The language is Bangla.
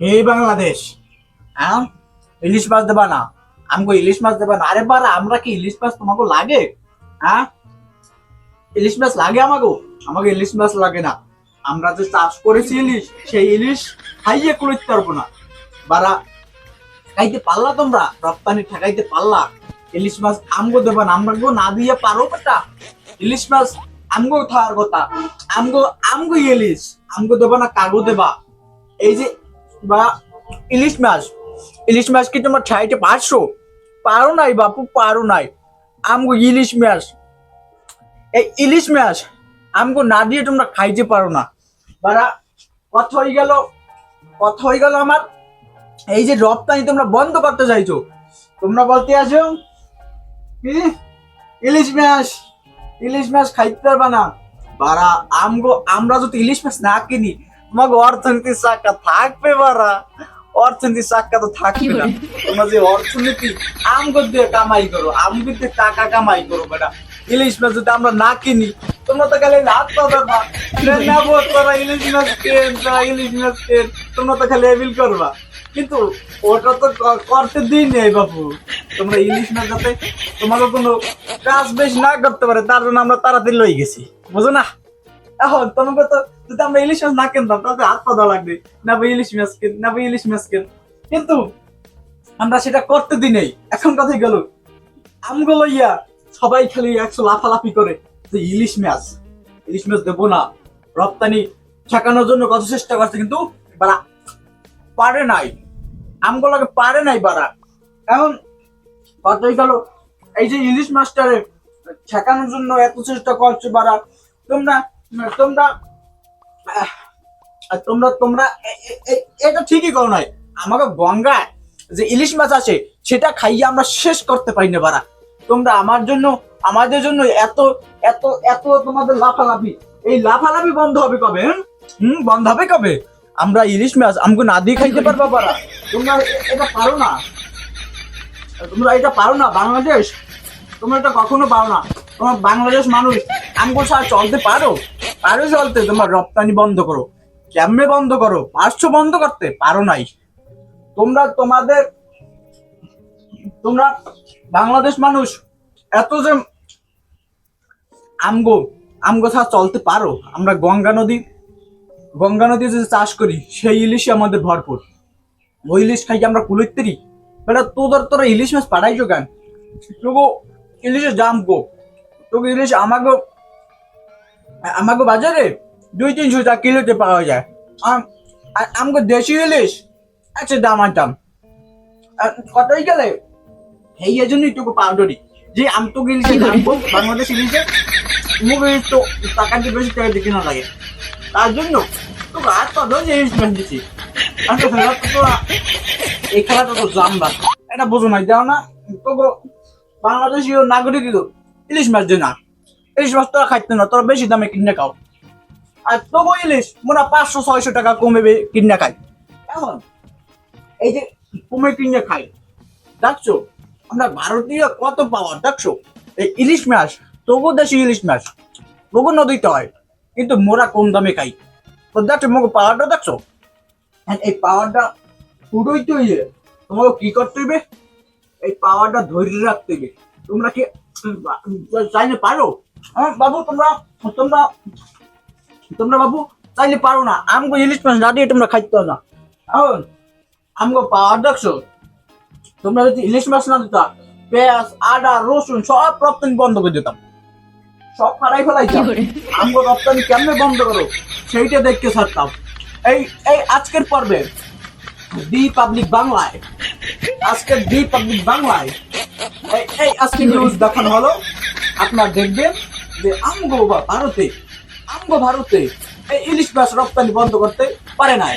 এই বাংলাদেশ, হ্যাঁ, ইলিশ মাছ দেবা না? আমাকে ইলিশ মাছ দেবা না? আরে বারা, আমরা কি ইলিশ মাছ তোমাকে লাগে? হ্যাঁ, ইলিশ মাছ লাগে আমাকে? আমাকে ইলিশ মাছ লাগে না। আমরা যে চাষ করেছি ইলিশ, সেই ইলিশ খাইয়ে কুড়াইতে পারবো না। বারা, খাইতে পারলা তোমরা? রপ্তানি ঠেকাইতে পারলা? ইলিশ মাছ আমগো দেবা না? আমগো না দিয়ে পারো বেটা? ইলিশ মাছ আমগো খাওয়ার কথা। আমগো আমগো ইলিশ আমগো দেবা না, কাগো দেবা? এই যে বা ইলিশ মাছ, ইলিশ মাছ কি তোমরা খাইতে পারছো? পারো নাই বাপু, পারো নাই। আমগো ইলিশ মাছ, এই ইলিশ মাছ আমগো না দিয়ে তোমরা খাইতে পারো না। বারা, কথা হয়ে গেল, কথা হয়ে গেল আমার। এই যে রপ্তানি তোমরা বন্ধ করতে চাইছো, তোমরা বলতে আছো কি ইলিশ মাছ, ইলিশ মাছ খাইতে পারবা না। বারা, আমগো আমরা যদি ইলিশ মাছ না কিনি, তোমাকে অর্থনীতির চাকা থাকবে? বারা, অর্থনীতির চাকা তো থাকবে না। তোমরা যে অর্থনীতি আমগো দিয়ে কামাই করো, আমগো দিয়ে টাকা কামাই করো বেটা। ইলিশ মাছ যদি আমরা না কিনি, তোমরা তো খালি হাত পাবা, না বোধ করা ইলিশ মাছ কেন, ইলিশ মাছ কেন, তোমরা তো খালি এবিল করবা। কিন্তু ওটা তো করতে দিই নেই বাবু। তোমরা ইলিশ মাছ যাতে তোমাকে কোনো কাজ বেশ না করতে পারে, তার জন্য আমরা তাড়াতাড়ি লই গেছি, বুঝো না? এখন তোমাকে তো যদি আমরা ইলিশ মাছ না কিনতাম, তাহলে হাত পা দেওয়া লাগবে, না ভাই ইলিশ মাছ কেন, না ভাই ইলিশ মাছ কেন। কিন্তু আমরা সেটা করতে দিই নেই। এখন কথাই গেল, আমগুলো ইয়া সবাই খালি একশো লাফালাফি করে যে ইলিশ মাছ, ইলিশ মাছ দেবো না। রপ্তানি ঠেকানোর জন্য কত চেষ্টা করছে, কিন্তু বারা পারে নাই, আমগুলোকে পারে নাই বারা। এখন কথাই গেল, এই যে ইলিশ মাছটারে ঠেকানোর জন্য এত চেষ্টা করছে বারা, তোমরা তোমরা তোমরা তোমরা এটা ঠিকই করো নাই। আমাকে গঙ্গায় যে ইলিশ মাছ আছে সেটা খাইয়ে আমরা শেষ করতে পারি না বারা। তোমরা আমার জন্য, আমাদের জন্য এত এত এত তোমাদের লাফালাফি, এই লাফালাফি বন্ধ হবে কবে? বন্ধ হবে কবে? আমরা ইলিশ মাছ আমাকে না দিয়ে খাইতে পারবা বারা? তোমরা এটা পারো না, তোমরা এটা পারো না বাংলাদেশ, তোমরা এটা কখনো পারো না। তোমার বাংলাদেশ মানুষ আমগো ছাড়া চলতে পারো? পারো চলতে? তোমার রপ্তানি বন্ধ করো, কেমনে বন্ধ করো? পারছো বন্ধ করতে? পারো নাই। তোমরা তোমাদের, তোমরা বাংলাদেশ মানুষ এত যে আমগো আমগো ছাড়া চলতে পারো? আমরা গঙ্গা নদী যে চাষ করি, সেই ইলিশই আমাদের ভরপুর। ওই ইলিশ খাইকে আমরা কুলিত্তিরি বেটা। তোরা ইলিশ মাছ পাঠাইছো কেন? তোকে ইলিশের দাম গো, তোকে ইলিশ আমাকে আমাকে বাজারে 200-300 টাকা কিলোতে পাওয়া যায়। আর আমাকে দেশি ইলিশ একটা দাম আনতাম কতই গেলে, এই জন্যই তোকে পাউডারি যে আমি তোকে ইলিশের দাম গো, বাংলাদেশ ইলিশের মুখে তো টাকা দিয়ে বেশি টাকা দিয়ে কেনা লাগে, তার জন্য তোকে আর কত ইলিশ মাছ দিচ্ছি। তোরা এই খেলাটা তো জানবা, এটা বোঝো নাই, যাও না? তোকে বাংলাদেশীয় নাগরিক ইলিশ মাছ দে না, ইলিশ মাছ তোরা খাইতে না, তোরা বেশি দামে কিনে খাও। আর তবু ইলিশ মোরা 500-600 টাকা কমে কিনে খাই। এখন এই যে কমে কিনে খাই, দেখছো আমরা ভারতীয় কত পাওয়ার, দেখছো? এই ইলিশ মাছ তবু দেশি ইলিশ মাছ তবু নদীতে হয়, কিন্তু মোরা কম দামে খাই। তো দেখছো মোকে পাওয়ারটা, দেখছো? এই পাওয়ারটা পুরোই তো ইয়ে, তোমাকে কি করতে হবে? এই পাওয়ারটা ধরে রাখতে হবে। তোমরা কি চাইলে পারো? বাবু তোমরা তোমরা তোমরা বাবু চাইলে পারো না। আমগো ইলিশ মাছ না দিয়ে তোমরা খাইতে না। এখন আমগো পাওয়ার দেখছো? তোমরা যদি ইলিশ মাছ না দিতা, পেঁয়াজ, আদা, রসুন সব রপ্তানি বন্ধ করে দিতাম, সব ফাড়াই ফেলাইতাম। আমগো রপ্তানি কেমনে বন্ধ করো সেইটা দেখতে ছাড়তাম। এই এই আজকের পর্বে দি পাবলিক বাংলায়, আজকের দি পাবলিক বাংলায় এই আজকে নিউজ দেখানো হলো। আপনারা দেখবেন যে আমগো ভারতে এই ইলিশ মাছ রপ্তানি বন্ধ করতে পারে নাই।